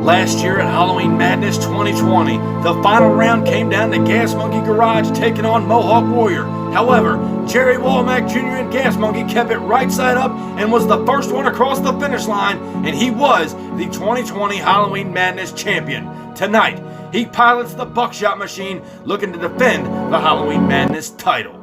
Last year at Halloween Madness 2020, the final round came down to Gas Monkey Garage taking on Mohawk Warrior. However, Jerry Womack Jr. and Gas Monkey kept it right side up and was the first one across the finish line, and he was the 2020 Halloween Madness champion. Tonight, he pilots the Buckshot Machine looking to defend the Halloween Madness title.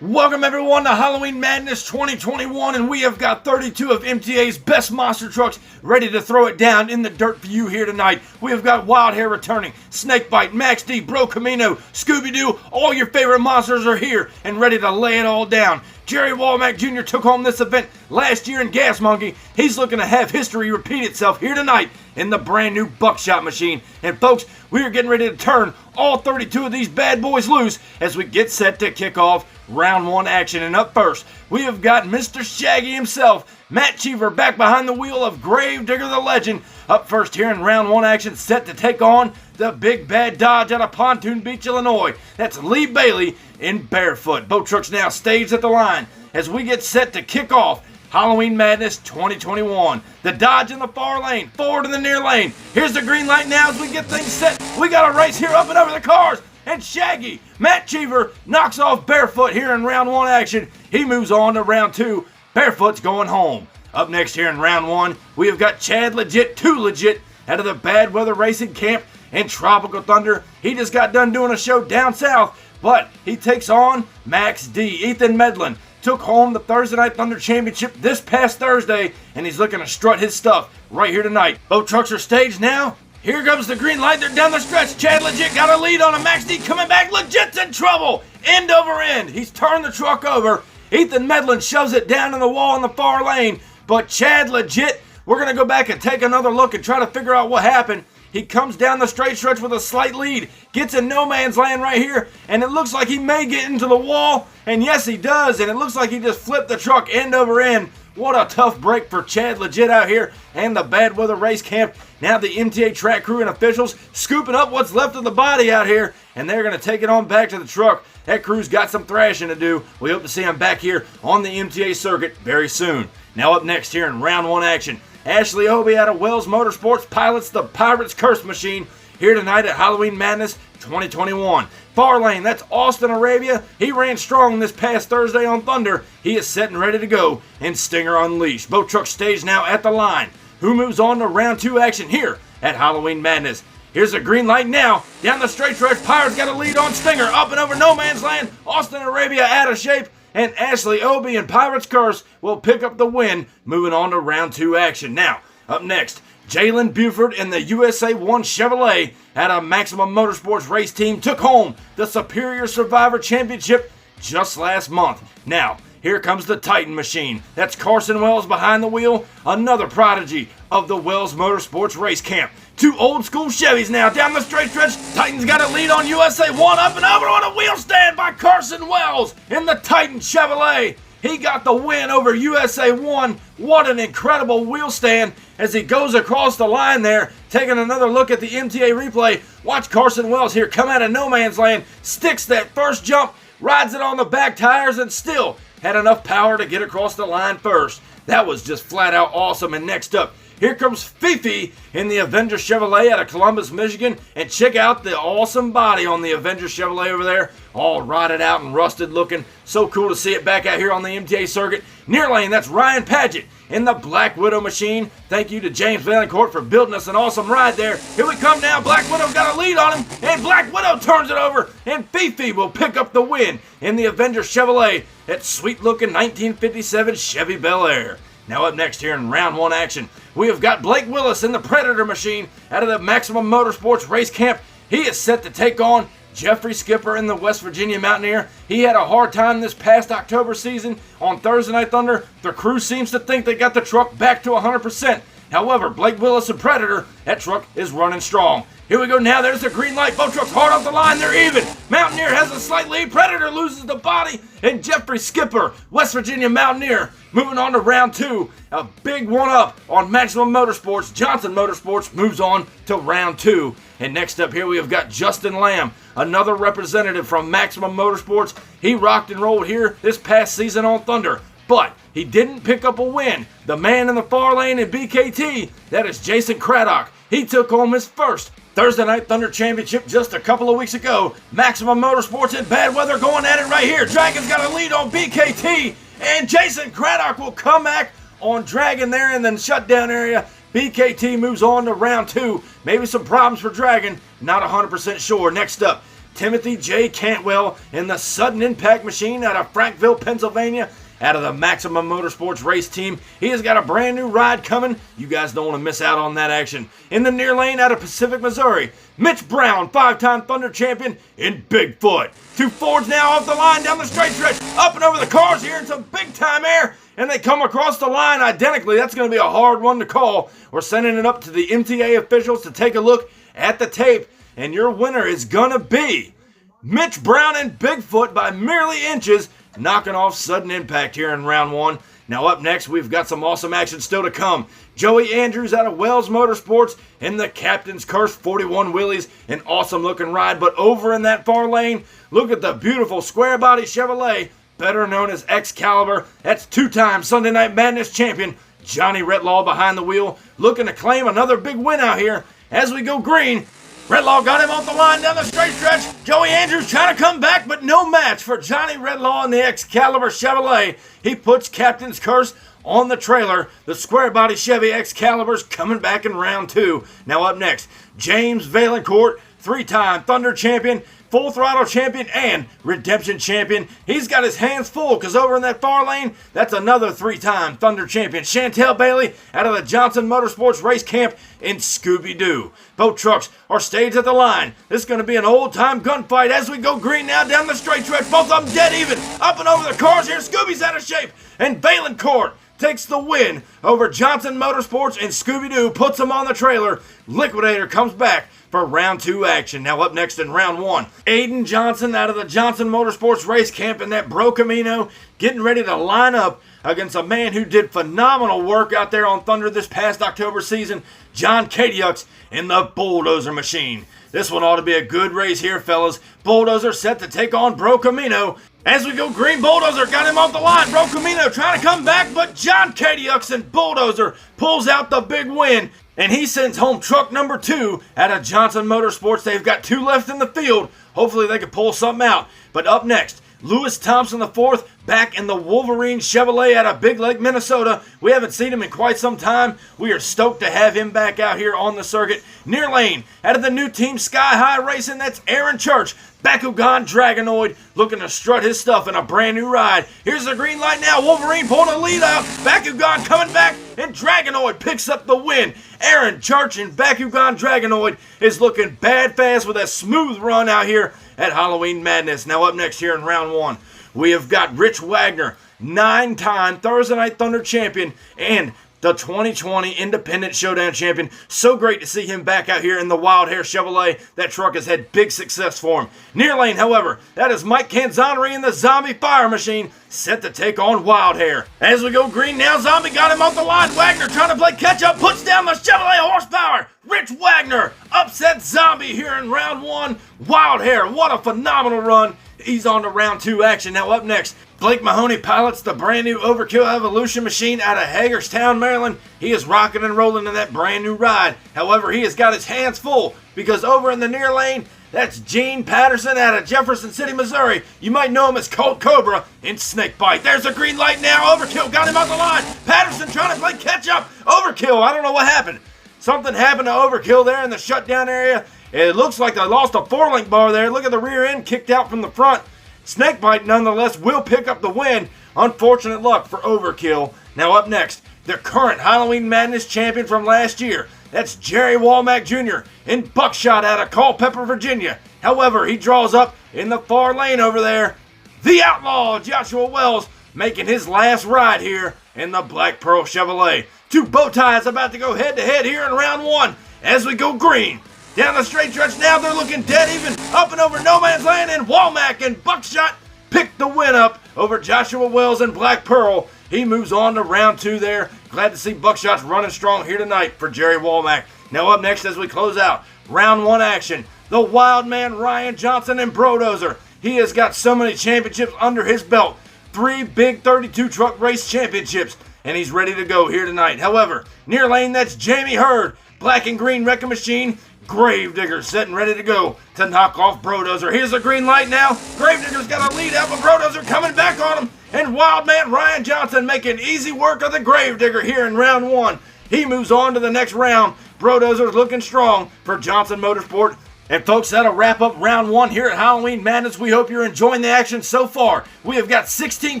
Welcome everyone to Halloween Madness 2021, and we have got 32 of MTA's best monster trucks ready to throw it down in the dirt for you here tonight. We have got Wild Hair returning, Snakebite, Max D, Bro Camino, Scooby-Doo, all your favorite monsters are here and ready to lay it all down. Jerry Womack Jr. took home this event last year in Gas Monkey. He's looking to have history repeat itself here tonight in the brand new Buckshot Machine. And folks, we are getting ready to turn all 32 of these bad boys loose as we get set to kick off round one action. And up first, we have got Mr. Shaggy himself, Matt Cheever, back behind the wheel of Gravedigger the Legend. Up first here in round one action, set to take on the big bad Dodge out of Pontoon Beach, Illinois. That's Lee Bailey in barefoot. Both trucks now staged at the line as we get set to kick off Halloween Madness 2021. The Dodge in the far lane, forward in the near lane. Here's the green light now as we get things set. We got a race here up and over the cars. And Shaggy, Matt Cheever, knocks off Barefoot here in round one action. He moves on to round two. Barefoot's going home. Up next here in round one, we have got Chad Legit, 2 Legit, out of the Bad Weather Racing Camp in Tropical Thunder. He just got done doing a show down south, but he takes on Max D. Ethan Medlin took home the Thursday Night Thunder Championship this past Thursday, and he's looking to strut his stuff right here tonight. Both trucks are staged now. Here comes the green light. They're down the stretch. Chad Legit got a lead on him. Max D coming back. Legit's in trouble. End over end. He's turned the truck over. Ethan Medlin shoves it down in the wall in the far lane. But Chad Legit, we're going to go back and take another look and try to figure out what happened. He comes down the straight stretch with a slight lead. Gets in no man's land right here. And it looks like he may get into the wall. And yes, he does. And it looks like he just flipped the truck end over end. What a tough break for Chad Legit out here and the Bad Weather Race Camp. Now the MTA track crew and officials scooping up what's left of the body out here, and they're going to take it on back to the truck. That crew's got some thrashing to do. We hope to see them back here on the MTA circuit very soon. Now up next here in round one action, Ashley AUBE out of Wells Motorsports pilots the Pirates Curse Machine here tonight at Halloween Madness 2021. Far lane, that's Austin Arabia. He ran strong this past Thursday on Thunder. He is set and ready to go in Stinger Unleashed. Both trucks staged now at the line. Who moves on to round two action here at Halloween Madness? Here's a green light now. Down the straight stretch, Pirates got a lead on Stinger. Up and over no man's land. Austin Arabia out of shape. And Ashley AUBE and Pirates Curse will pick up the win, moving on to round two action. Now, up next, Jalen Buford and the USA 1 Chevrolet out of Maximum Motorsports race team took home the Superior Survivor Championship just last month. Now, here comes the Titan Machine. That's Carson Wells behind the wheel, another prodigy of the Wells Motorsports race camp. 2 old school Chevys now down the straight stretch. Titans got a lead on USA 1 up and over on a wheel stand by Carson Wells in the Titan Chevrolet. He got the win over USA 1. What an incredible wheel stand as he goes across the line there. Taking another look at the MTA replay. Watch Carson Wells here come out of no man's land. Sticks that first jump. Rides it on the back tires and still had enough power to get across the line first. That was just flat out awesome. And next up, here comes FEFE in the Avenger Chevrolet out of Columbus, Michigan. And check out the awesome body on the Avenger Chevrolet over there. All rotted out and rusted looking. So cool to see it back out here on the MTA circuit. Near lane, that's Ryan Paget in the Black Widow Machine. Thank you to James VAILLANCOURT for building us an awesome ride there. Here we come now. Black Widow got a lead on him. And Black Widow turns it over. And FEFE will pick up the win in the Avenger Chevrolet. That sweet looking 1957 Chevy Bel Air. Now up next here in round one action, we have got Blake Willis in the Predator Machine out of the Maximum Motorsports race camp. He is set to take on Jeffrey Skipper in the West Virginia Mountaineer. He had a hard time this past October season on Thursday Night Thunder. The crew seems to think they got the truck back to 100%. However, Blake Willis and Predator, that truck is running strong. Here we go now. There's the green light. Both trucks hard off the line. They're even. Mountaineer has a slight lead. Predator loses the body. And Jeffrey Skipper, West Virginia Mountaineer, moving on to round 2. A big one-up on Maximum Motorsports. Johnson Motorsports moves on to round 2. And next up here we have got Justin Lamb, another representative from Maximum Motorsports. He rocked and rolled here this past season on Thunder, but he didn't pick up a win. The man in the far lane in BKT, that is Jason Craddock. He took home his first Thursday Night Thunder Championship just a couple of weeks ago. Maximum Motorsports in bad weather going at it right here. Dragon's got a lead on BKT, and Jason Craddock will come back on Dragon there in the shutdown area. BKT moves on to round 2. Maybe some problems for Dragon, not 100% sure. Next up, Timothy J. Cantwell in the Sudden Impact Machine out of Frankville, Pennsylvania, out of the Maximum Motorsports race team. He has got a brand new ride coming. You guys don't want to miss out on that action. In the near lane out of Pacific, Missouri, Mitch Brown, 5-time Thunder champion in Bigfoot. 2 Fords now off the line down the straight stretch, up and over the cars here in some big-time air, and they come across the line identically. That's going to be a hard one to call. We're sending it up to the MTA officials to take a look at the tape, and your winner is going to be Mitch Brown and Bigfoot by merely inches, knocking off Sudden Impact here in round 1. Now up next, we've got some awesome action still to come. Joey Andrews out of Wells Motorsports in the Captain's Curse 41 Wheelies. An awesome looking ride, but over in that far lane, look at the beautiful square body Chevrolet, better known as Excalibur. That's 2-time Sunday Night Madness champion Johnny Retlaw behind the wheel, looking to claim another big win out here. As we go green, Retlaw got him off the line down the straight stretch. Joey Andrews trying to come back, but no match for Johnny Retlaw and the Excalibur Chevrolet. He puts Captain's Curse on the trailer. The square body Chevy Excalibur's coming back in round 2. Now up next, James Vaillancourt, 3-time Thunder champion, Full Throttle champion, and Redemption champion. He's got his hands full because over in that far lane, that's another 3-time Thunder champion, Chantel Bailey, out of the Johnson Motorsports race camp in Scooby-Doo. Both trucks are staged at the line. This is going to be an old-time gunfight as we go green now down the straight stretch. Both of them dead even. Up and over the cars here. Scooby's out of shape. And Vaillancourt takes the win over Johnson Motorsports, and Scooby-Doo puts him on the trailer. Liquidator comes back for round 2 action. Now up next in round 1, AYDEN Johnson out of the Johnson Motorsports race camp in that Bro Camino, getting ready to line up against a man who did phenomenal work out there on Thunder this past October season, John CADIEUX in the Bulldozer Machine. This one ought to be a good race here, fellas. Bulldozer set to take on Bro Camino. As we go green, Bulldozer got him off the line. Bro Camino trying to come back, but John CADIEUX and Bulldozer pulls out the big win, and he sends home truck number 2 out of Johnson Motorsports. They've got 2 left in the field. Hopefully they can pull something out. But up next, Lewis Thompson IV back in the Wolverine Chevrolet out of Big Lake, Minnesota. We haven't seen him in quite some time. We are stoked to have him back out here on the circuit. Near lane, out of the new team Sky High Racing, that's Aaron Church. Bakugon Dragonoid looking to strut his stuff in a brand new ride. Here's the green light now. Wolverine pulling the lead out. Bakugon coming back, and Dragonoid picks up the win. Aaron Church and Bakugon Dragonoid is looking bad fast with a smooth run out here at Halloween Madness. Now up next here in round 1, we have got Rich Wagner, 9-time Thursday Night Thunder champion and the 2020 Independent Showdown champion. So great to see him back out here in the Wild Hair Chevrolet. That truck has had big success for him. Near lane, however, that is Mike Canzoneri in the Zombie Fire Machine, set to take on Wild Hair. As we go green now, Zombie got him off the line. Wagner trying to play catch-up, puts down the Chevrolet horsepower. Rich Wagner upsets Zombie here in round 1. Wild Hair, what a phenomenal run. He's on to round 2 action. Now up next, Blake Mahoney pilots the brand new Overkill Evolution machine out of Hagerstown, Maryland. He is rocking and rolling in that brand new ride. However, he has got his hands full because over in the near lane, that's Gene Patterson out of Jefferson City, Missouri. You might know him as Colt Cobra in Snakebite. There's a green light now. Overkill got him on the line. Patterson trying to play catch up. Overkill, I don't know what happened. Something happened to Overkill there in the shutdown area. It looks like they lost a 4-link bar there. Look at the rear end kicked out from the front. Snakebite, nonetheless, will pick up the win. Unfortunate luck for Overkill. Now up next, the current Halloween Madness champion from last year. That's Jerry Womack Jr. in Buckshot out of Culpeper, Virginia. However, he draws up in the far lane over there. The Outlaw, Joshua Wells, making his last ride here in the Black Pearl Chevrolet. 2 bow ties about to go head-to-head here in round 1 as we go green. Down the straight stretch now, they're looking dead even. Up and over no man's land, and WOMACK and Buckshot picked the win up over Joshua Wells and Black Pearl. He moves on to round 2 there. Glad to see Buckshot's running strong here tonight for Jerry WOMACK. Now up next as we close out round 1 action, the wild man Ryan Johnson and Brodozer. He has got so many championships under his belt. 3 big 32 truck race championships, and he's ready to go here tonight. However, near lane, that's Jamie Hurd. Black and green wrecking machine, Gravedigger set and ready to go to knock off Brodozer. Here's the green light now. Gravedigger's got a lead out, but Brodozer coming back on him. And wild man Ryan Johnson making easy work of the Gravedigger here in round 1. He moves on to the next round. Brodozer's looking strong for Johnson Motorsport. And folks, that'll wrap up round 1 here at Halloween Madness. We hope you're enjoying the action so far. We have got 16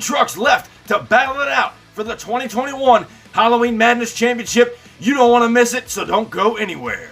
trucks left to battle it out for the 2021 Halloween Madness Championship. You don't want to miss it, so don't go anywhere.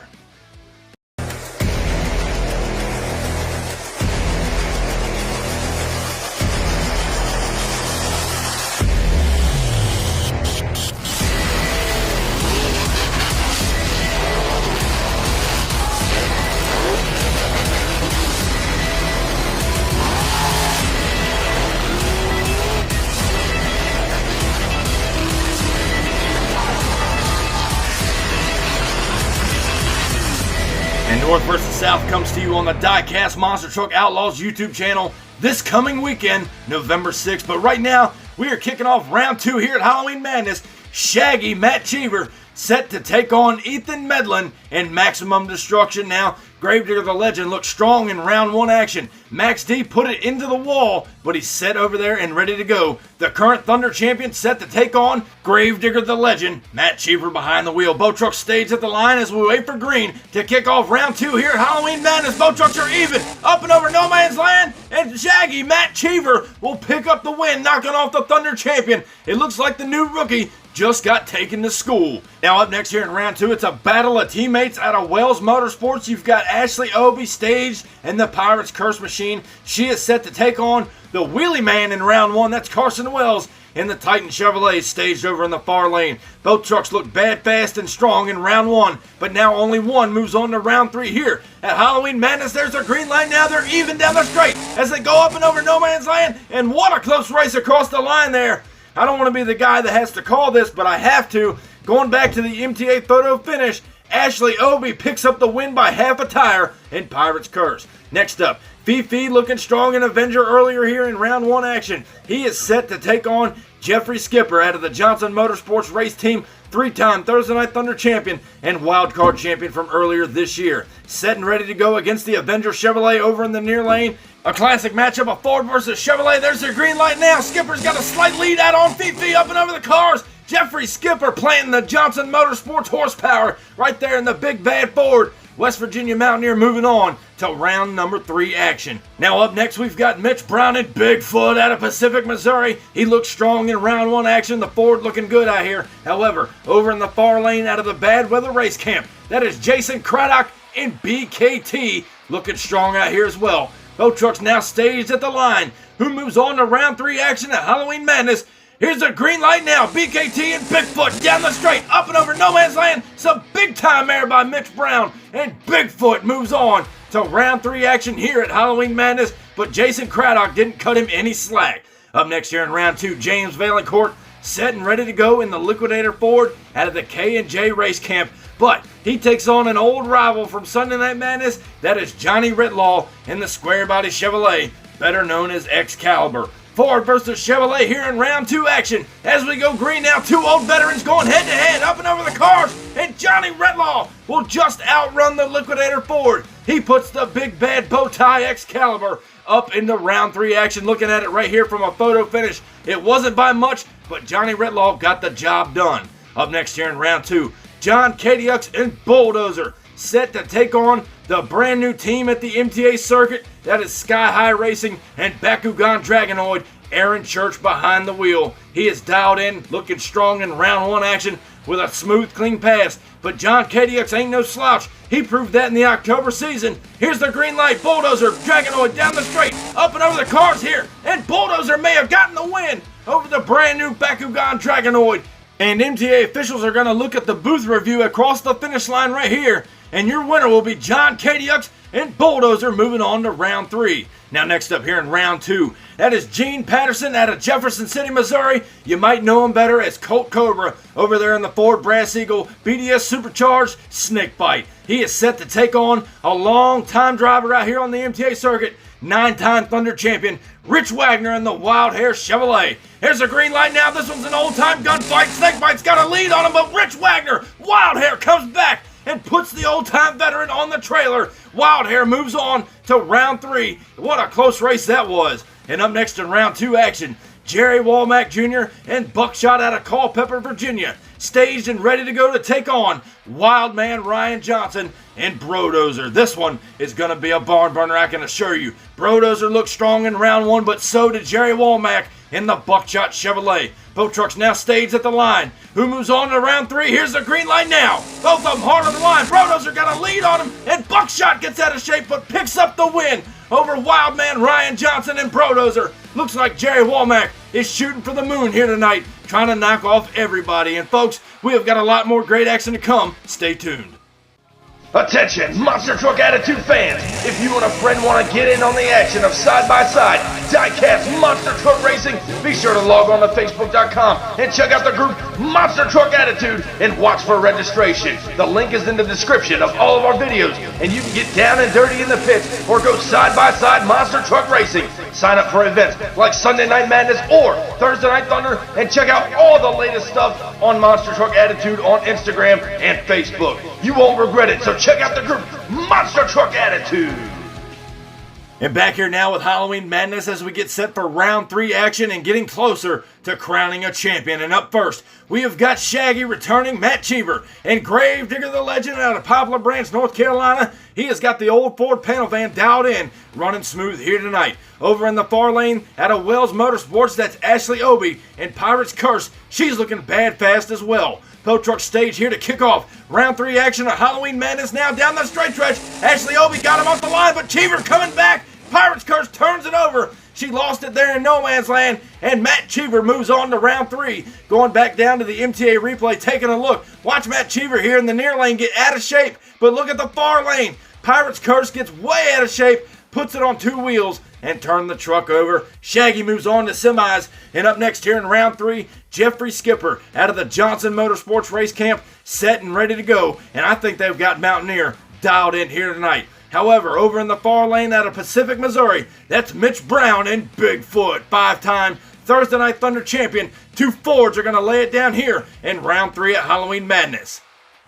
North versus South comes to you on the Diecast Monster Truck Outlaws YouTube channel this coming weekend, November 6th. But right now, we are kicking off round 2 here at Halloween Madness. Shaggy Matt Cheever set to take on Ethan Medlin in Maximum Destruction. Now, Gravedigger the Legend looks strong in round 1 action. Max D put it into the wall, but he's set over there and ready to go. The current Thunder champion set to take on Gravedigger the Legend. Matt Cheever behind the wheel. Both trucks staged at the line as we wait for green to kick off round 2 here at Halloween Madness. Both trucks are even, up and over no man's land, and Shaggy Matt Cheever will pick up the win, knocking off the Thunder champion. It looks like the new rookie just got taken to school. Now up next here in round 2, it's a battle of teammates out of Wells Motorsports. You've got Ashley AUBE staged and the Pirates Curse Machine. She is set to take on the Wheelie Man in round 1. That's Carson Wells in the Titan Chevrolet staged over in the far lane. Both trucks look bad, fast, and strong in round 1, but now only one moves on to round 3 here at Halloween Madness. There's their green line now. They're even down the straight as they go up and over no man's land, and what a close race across the line there. I don't want to be the guy that has to call this, but I have to. Going back to the MTA photo finish, Ashley AUBE picks up the win by half a tire in Pirates Curse. Next up, FEFE looking strong in Avenger earlier here in round 1 action. He is set to take on Jeffrey Skipper out of the Johnson Motorsports race team, 3-time Thursday Night Thunder champion and wildcard champion from earlier this year. Set and ready to go against the Avenger Chevrolet over in the near lane. A classic matchup of Ford versus Chevrolet. There's their green light now. Skipper's got a slight lead out on FEFE up and over the cars. Jeffrey Skipper planting the Johnson Motorsports horsepower right there in the big bad Ford. West Virginia Mountaineer moving on to round number 3 action. Now up next, we've got Mitch Brown and Bigfoot out of Pacific, Missouri. He looks strong in round 1 action. The Ford looking good out here. However, over in the far lane out of the Bad Weather Race Camp, that is Jason Craddock and BKT looking strong out here as well. Both trucks now staged at the line. Who moves on to round 3 action at Halloween Madness? Here's the green light now. BKT and Bigfoot down the straight, up and over no man's land. Some big time air by Mitch Brown, and Bigfoot moves on to round 3 action here at Halloween Madness, but Jason Craddock didn't cut him any slack. Up next here in round 2, James VAILLANCOURT set and ready to go in the Liquidator Ford out of the K&J Race Camp, but he takes on an old rival from Sunday Night Madness. That is Johnny Ritlaw in the Square Body Chevrolet, better known as Excalibur. Ford versus Chevrolet here in round 2 action. As we go green now, 2 old veterans going head to head up and over the cars, and Johnny Ritlaw will just outrun the Liquidator Ford. He puts the big bad bow tie Excalibur up into round 3 action. Looking at it right here from a photo finish, it wasn't by much, but Johnny Ritlaw got the job done. Up next here in round 2, John CADIEUX and Bulldozer set to take on the brand new team at the MTA circuit. That is Sky High Racing and Bakugon Dragonoid. Aaron Church behind the wheel. He is dialed in, looking strong in round 1 action with a smooth, clean pass. But John CADIEUX ain't no slouch. He proved that in the October season. Here's the green light. Bulldozer, Dragonoid down the straight, up and over the cars here. And Bulldozer may have gotten the win over the brand new Bakugon Dragonoid. And MTA officials are going to look at the booth review across the finish line right here. and your winner will be John CADIEUX and Bulldozer moving on to round 3. Now next up here in round 2, that is Gene Patterson out of Jefferson City, Missouri. You might know him better as Colt Cobra over there in the Ford Brass Eagle BDS Supercharged Snakebite. He is set to take on a long-time driver out here on the MTA circuit, 9-time Thunder champion, Rich Wagner in the Wild Hair Chevrolet. Here's a green light now. This one's an old-time gunfight. Snakebite's got a lead on him, but Rich Wagner, Wild Hair, comes back and puts the old-time veteran on the trailer. Wild Hair moves on to round 3. What a close race that was. And up next in round 2 action, Jerry Womack Jr. and Buckshot out of Culpeper, Virginia, staged and ready to go to take on Wild Man Ryan Johnson and Brodozer. This one is going to be a barn burner, I can assure you. Brodozer looked strong in round 1, but so did Jerry Womack in the Buckshot Chevrolet. Both trucks now staged at the line. Who moves on to round 3? Here's the green light now. Both of them hard on the line. Brodozer got a lead on him, and Buckshot gets out of shape but picks up the win over Wildman Ryan Johnson and Brodozer. Looks like Jerry Womack is shooting for the moon here tonight, trying to knock off everybody. And folks, we have got a lot more great action to come. Stay tuned. Attention, Monster Truck Attitude fans! If you and a friend want to get in on the action of side-by-side Diecast Monster Truck Racing, be sure to log on to Facebook.com and check out the group Monster Truck Attitude and watch for registration. The link is in the description of all of our videos, and you can get down and dirty in the pits or go side-by-side Monster Truck Racing. Sign up for events like Sunday Night Madness or Thursday Night Thunder, and check out all the latest stuff on Monster Truck Attitude on Instagram and Facebook. You won't regret it, so check out the group Monster Truck Attitude. And back here now with Halloween Madness as we get set for round 3 action and getting closer to crowning a champion. And up first, we have got Shaggy returning Matt Cheever and Gravedigger the Legend out of Poplar Branch, North Carolina. He has got the old Ford panel van dialed in, running smooth here tonight. Over in the far lane out of Wells Motorsports, that's Ashley AUBE and Pirate's Curse. She's looking bad fast as well. Tow Truck stage here to kick off round 3 action of Halloween Madness now down the straight stretch. Ashley AUBE got him off the line, but Cheever coming back. Pirate's Curse turns it over. She lost it there in no man's land, and Matt Cheever moves on to round 3. Going back down to the MTA replay, taking a look. Watch Matt Cheever here in the near lane get out of shape, but look at the far lane. Pirate's Curse gets way out of shape, puts it on 2 wheels, and turn the truck over. Shaggy moves on to semis, and up next here in round 3, Jeffrey Skipper out of the Johnson Motorsports Race Camp, set and ready to go, and I think they've got Mountaineer dialed in here tonight. However, over in the far lane out of Pacific, Missouri, that's Mitch Brown and Bigfoot, 5-time Thursday Night Thunder champion. 2 Fords are going to lay it down here in round 3 at Halloween Madness.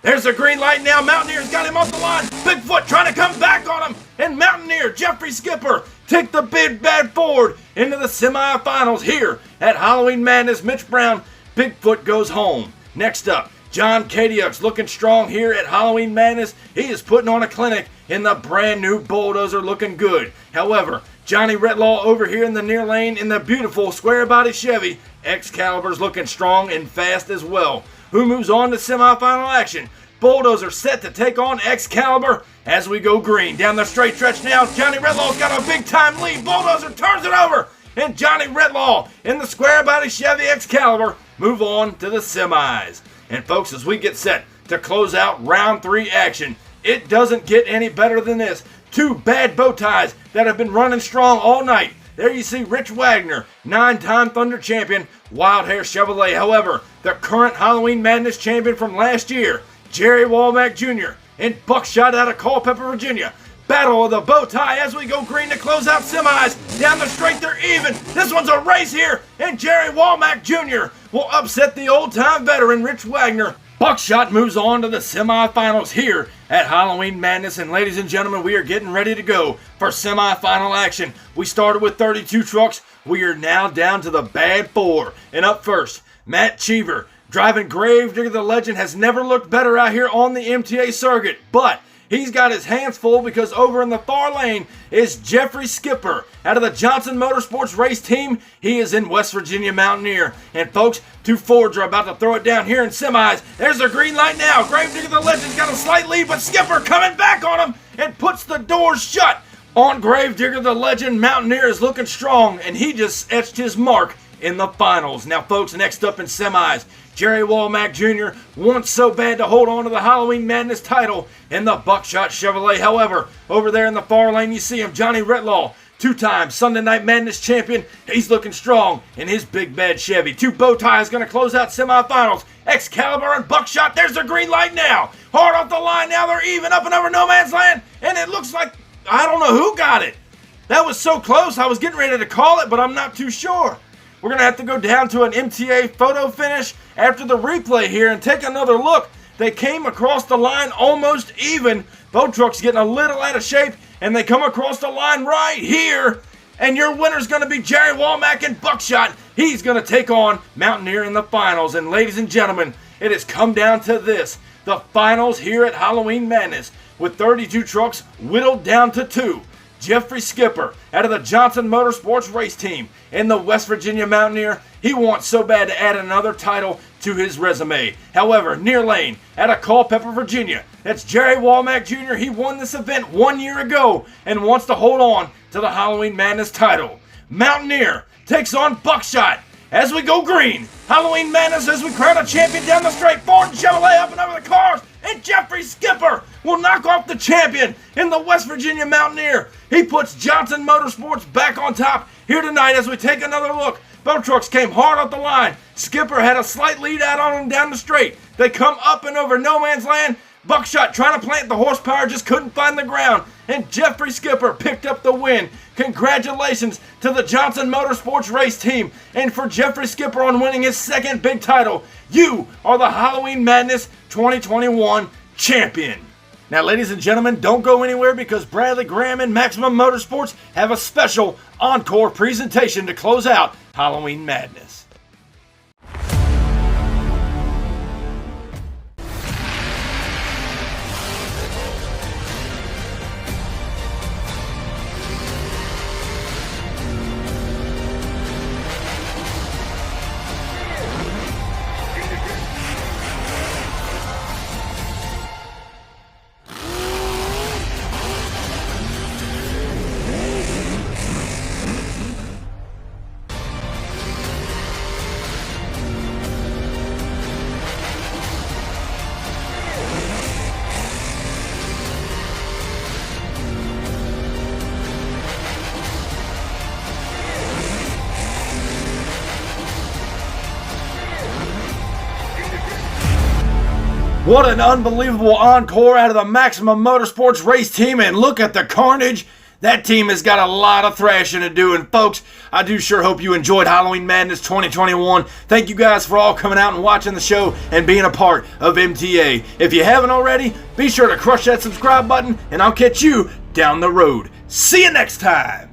There's a green light now. Mountaineer's got him off the line. Bigfoot trying to come back on him. And Mountaineer, Jeffrey Skipper, take the big bad Ford into the semifinals here at Halloween Madness. Mitch Brown, Bigfoot goes home. Next up, John CADIEUX looking strong here at Halloween Madness. He is putting on a clinic in the brand new Bulldozer, looking good. However, Johnny Retlaw over here in the near lane in the beautiful square body Chevy. Excalibur's looking strong and fast as well. Who moves on to semifinal action? Bulldozer set to take on Excalibur as we go green. Down the straight stretch now, Johnny Retlaw's got a big time lead. Bulldozer turns it over, and Johnny Retlaw in the square body Chevy Excalibur move on to the semis. And folks, as we get set to close out round 3 action, it doesn't get any better than this. 2 bad bow ties that have been running strong all night. There you see Rich Wagner, 9-time Thunder champion, Wild Hair Chevrolet. However, the current Halloween Madness champion from last year, Jerry Womack Jr. and Buckshot out of Culpeper, Virginia. Battle of the bow tie as we go green to close out semis. Down the straight, they're even. This one's a race here, and Jerry Womack Jr. will upset the old-time veteran Rich Wagner. Buckshot moves on to the semifinals here at Halloween Madness. And ladies and gentlemen, we are getting ready to go for semifinal action. We started with 32 trucks. We are now down to the bad 4. And up first, Matt Cheever, driving Gravedigger the Legend, has never looked better out here on the MTA circuit. But he's got his hands full because over in the far lane is Jeffrey Skipper out of the Johnson Motorsports race team. He is in West Virginia Mountaineer. And folks, 2 Fords are about to throw it down here in semis. There's the green light now. Gravedigger the Legend's got a slight lead, but Skipper coming back on him and puts the doors shut on Gravedigger the Legend. Mountaineer is looking strong, and he just etched his mark in the finals. Now folks, next up in semis, Jerry Womack Jr. wants so bad to hold on to the Halloween Madness title in the Buckshot Chevrolet. However, over there in the far lane, you see him, Johnny Retlaw, two-time Sunday Night Madness champion. He's looking strong in his big bad Chevy. Two bow ties going to close out semifinals. Excalibur and Buckshot, there's the green light now. Hard off the line now, they're even up and over no man's land. And it looks like, I don't know who got it. That was so close, I was getting ready to call it, but I'm not too sure. We're going to have to go down to an MTA photo finish after the replay here and take another look. They came across the line almost even. Both trucks getting a little out of shape, and they come across the line right here. And your winner's going to be Jerry Womack and Buckshot. He's going to take on Mountaineer in the finals. And ladies and gentlemen, it has come down to this. The finals here at Halloween Madness with 32 trucks whittled down to 2. Jeffrey Skipper out of the Johnson Motorsports race team in the West Virginia Mountaineer. He wants so bad to add another title to his resume. However, near lane out of Culpeper, Virginia, that's Jerry Womack Jr. He won this event 1 year ago and wants to hold on to the Halloween Madness title. Mountaineer takes on Buckshot as we go green. Halloween Madness as we crown a champion down the straight. Ford and Chevrolet up and over the cars. And Jeffrey Skipper will knock off the champion in the West Virginia Mountaineer. He puts Johnson Motorsports back on top here tonight as we take another look. Both trucks came hard off the line. Skipper had a slight lead out on him down the straight. They come up and over no man's land. Buckshot trying to plant the horsepower, just couldn't find the ground. And Jeffrey Skipper picked up the win. Congratulations to the Johnson Motorsports race team. And for Jeffrey Skipper on winning his second big title, you are the Halloween Madness 2021 champion. Now, ladies and gentlemen, don't go anywhere because Bradley Graham and Maximum Motorsports have a special encore presentation to close out Halloween Madness. What an unbelievable encore out of the Maximum Motorsports race team, and look at the carnage. That team has got a lot of thrashing to do, and folks, I do sure hope you enjoyed Halloween Madness 2021. Thank you guys for all coming out and watching the show and being a part of MTA. If you haven't already, be sure to crush that subscribe button, and I'll catch you down the road. See you next time.